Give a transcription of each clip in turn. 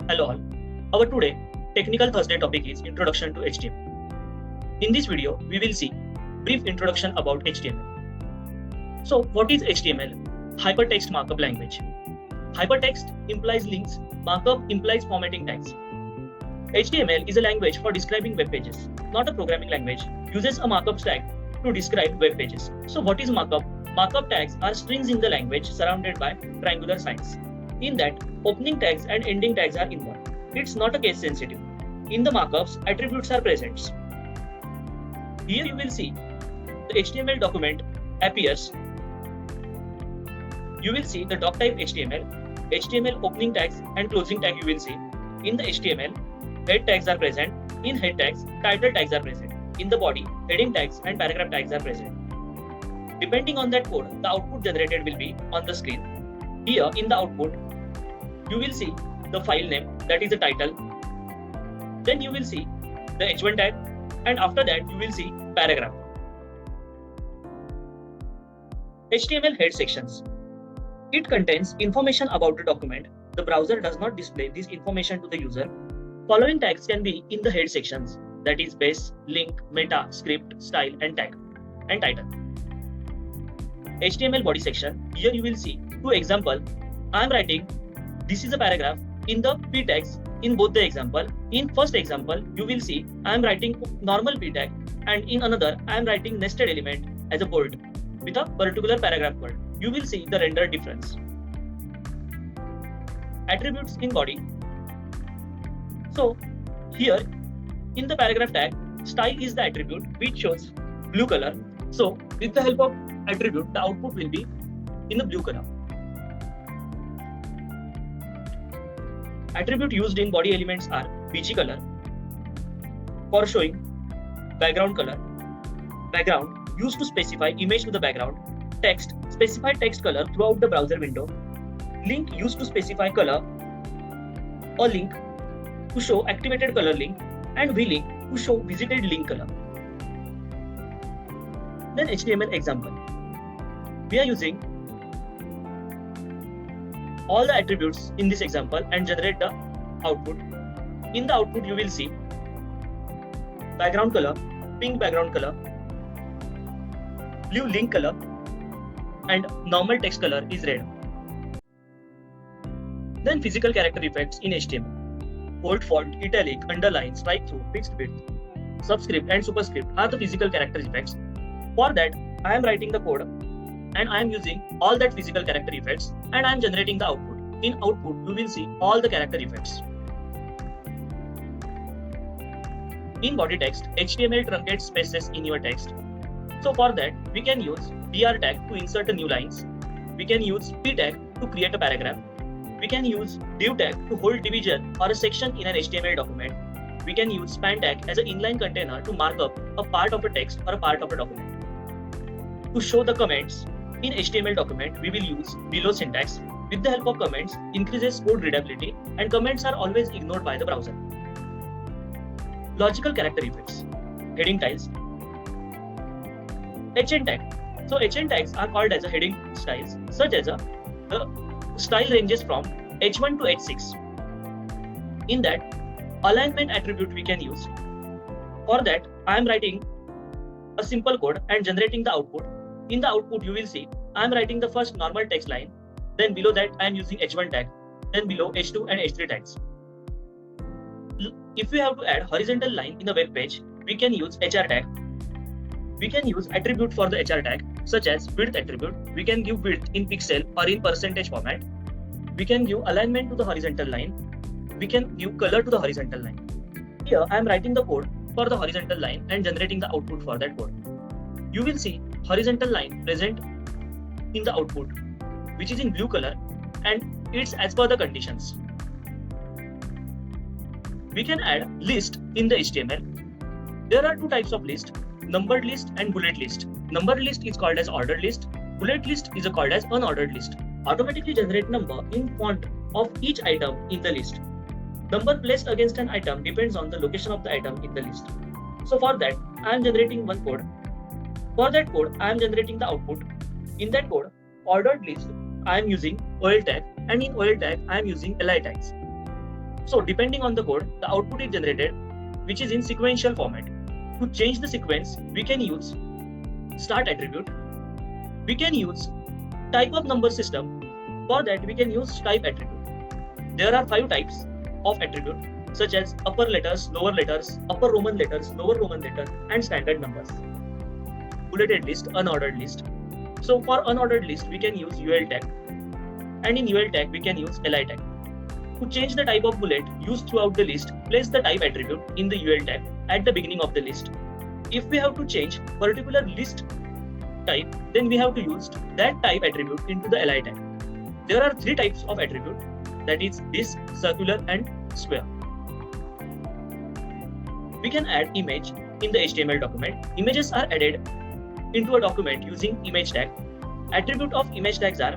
Hello all. Our today technical Thursday topic is Introduction to HTML. In this video, we will see brief introduction about HTML. So, what is HTML? Hypertext Markup Language. Hypertext implies links, markup implies formatting tags. HTML is a language for describing web pages, not a programming language. Uses a markup tag to describe web pages. So, what is markup? Markup tags are strings in the language surrounded by triangular signs. In that, opening tags and ending tags are involved. It's not a case sensitive. In the markups, attributes are present. Here you will see the HTML document appears. You will see the doc type HTML opening tags and closing tag you will see. In the HTML, head tags are present. In head tags, title tags are present. In the body, heading tags and paragraph tags are present. Depending on that code, the output generated will be on the screen. Here in the output, you will see the file name, that is the title. Then you will see the h1 tag, and after that you will see paragraph. HTML head sections. It contains information about the document. The browser does not display this information to the user. Following tags can be in the head sections, that is base, link, meta, script, style, and tag, and title. HTML body section. Here you will see two examples. I am writing. This is a paragraph in the p tags in both the example. In first example, you will see I am writing normal p tag, and in another I am writing nested element as a bold with a particular paragraph word. You will see the render difference. Attributes in body. So here in the paragraph tag, style is the attribute which shows blue color. So with the help of attribute, the output will be in the blue color. Attribute used in body elements are beachy color for showing background color, background used to specify image to the background, text specify text color throughout the browser window, link used to specify color, a link to show activated color link, and vlink to show visited link color. Then HTML example. We are using all the attributes in this example and generate the output. In the output, you will see background color, pink background color, blue link color, and normal text color is red. Then physical character effects in HTML. Bold font, italic, underline, strike through, fixed width, subscript, and superscript are the physical character effects. For that, I am writing the code and I am using all that physical character effects and I am generating the output. In output, you will see all the character effects. In body text, HTML truncates spaces in your text. So for that, we can use dr tag to insert a new lines. We can use p tag to create a paragraph. We can use div tag to hold division or a section in an HTML document. We can use span tag as an inline container to mark up a part of a text or a part of a document. To show the comments in HTML document, we will use below syntax. With the help of comments, increases code readability, and comments are always ignored by the browser. Logical character effects. Heading styles. HN tag. So HN tags are called as a heading styles, such as the style ranges from H1 to H6. In that, alignment attribute we can use. For that, I am writing a simple code and generating the output. In the output, you will see I am writing the first normal text line. Then below that, I am using H1 tag. Then below H2 and H3 tags. If we have to add horizontal line in the web page, we can use HR tag. We can use attribute for the HR tag, such as width attribute. We can give width in pixel or in percentage format. We can give alignment to the horizontal line. We can give color to the horizontal line. Here, I am writing the code for the horizontal line and generating the output for that code. You will see horizontal line present in the output, which is in blue color, and it's as per the conditions. We can add list in the HTML. There are two types of list, numbered list and bullet list. Numbered list is called as ordered list. Bullet list is called as unordered list. Automatically generate number in font of each item in the list. Number placed against an item depends on the location of the item in the list. So for that, I am generating one code. For that code, I am generating the output. In that code, ordered list, I am using OL tag, and in OL tag, I am using LI tags. So depending on the code, the output is generated, which is in sequential format. To change the sequence, we can use start attribute. We can use type of number system. For that, we can use type attribute. There are 5 types of attribute, such as upper letters, lower letters, upper Roman letters, lower Roman letters, and standard numbers. Bulleted list, unordered list. So for unordered list, we can use UL tag. And in UL tag, we can use LI tag. To change the type of bullet used throughout the list, place the type attribute in the UL tag at the beginning of the list. If we have to change particular list type, then we have to use that type attribute into the LI tag. There are 3 types of attribute, that is disk, circular, and square. We can add image in the HTML document. Images are added into a document using image tag. Attribute of image tags are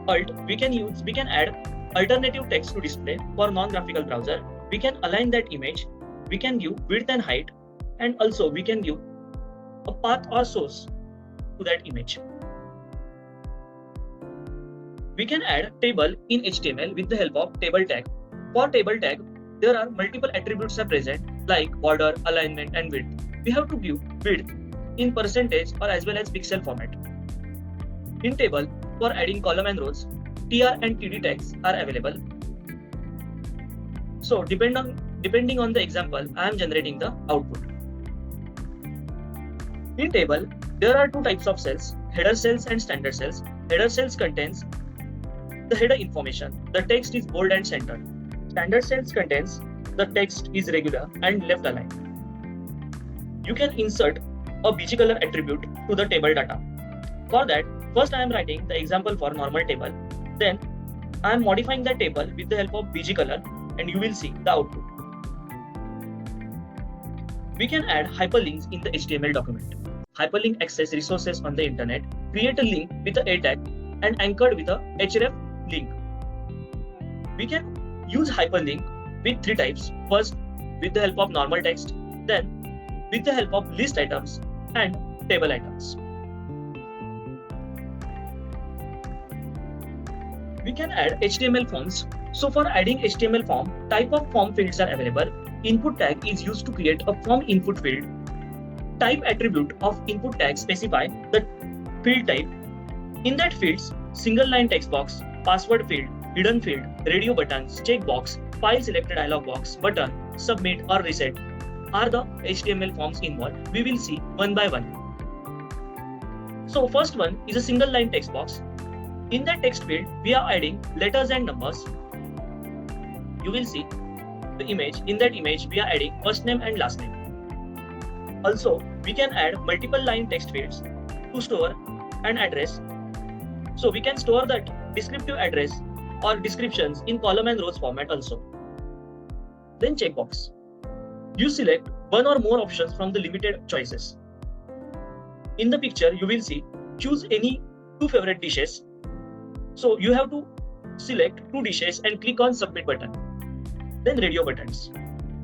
alt. We can add alternative text to display for non-graphical browser. We can align that image. We can give width and height, and also we can give a path or source to that image. We can add table in HTML with the help of table tag. For table tag, there are multiple attributes are present like border, alignment, and width. We have to give width in percentage or as well as pixel format. In table, for adding column and rows, tr and td tags are available. So depending on the example, I am generating the output. In table, there are 2 types of cells, header cells and standard cells. Header cells contains the header information. The text is bold and centered. Standard cells contains the text is regular and left aligned. You can insert a bg color attribute to the table data. For that, first I am writing the example for normal table. Then I am modifying the table with the help of bg color, and you will see the output. We can add hyperlinks in the HTML document. Hyperlink access resources on the internet, create a link with a tag and anchored with a href link. We can use hyperlink with 3 types. First, with the help of normal text, then with the help of list items and table items. We can add HTML forms. So for adding HTML form, type of form fields are available. Input tag is used to create a form input field. Type attribute of input tag specify the field type. In that fields, single line text box, password field, hidden field, radio buttons, checkbox, file selected dialog box, button, submit or reset are the HTML forms involved. We will see one by one. So first one is a single line text box. In that text field, we are adding letters and numbers. You will see the image. In that image, we are adding first name and last name. Also, we can add multiple line text fields to store an address. So we can store that descriptive address or descriptions in column and rows format also. Then checkbox. You select one or more options from the limited choices. In the picture, you will see choose any 2 favorite dishes. So you have to select 2 dishes and click on submit button. Then radio buttons.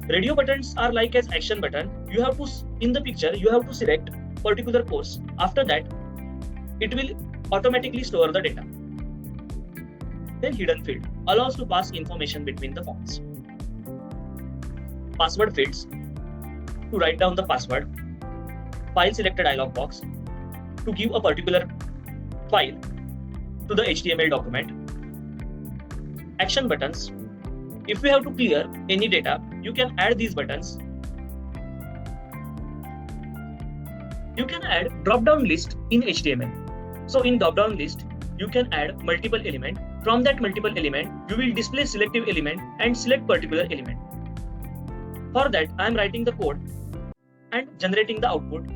Radio buttons are like as action button. You have to, in the picture, you have to select particular course. After that, it will automatically store the data. Then hidden field allows to pass information between the forms. Password fields to write down the password. File selected dialog box to give a particular file to the HTML document. Action buttons. If we have to clear any data, you can add these buttons. You can add drop-down list in HTML. So in drop-down list, you can add multiple element. From that multiple element, you will display selective element and select particular element. For that, I am writing the code and generating the output.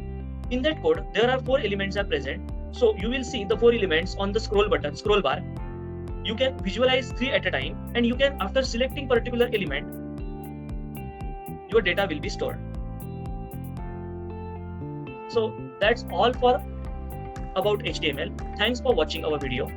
In that code, there are 4 elements are present. So you will see the 4 elements on the scroll bar. You can visualize 3 at a time, and you can, after selecting particular element, your data will be stored. So that's all for about HTML. Thanks for watching our video.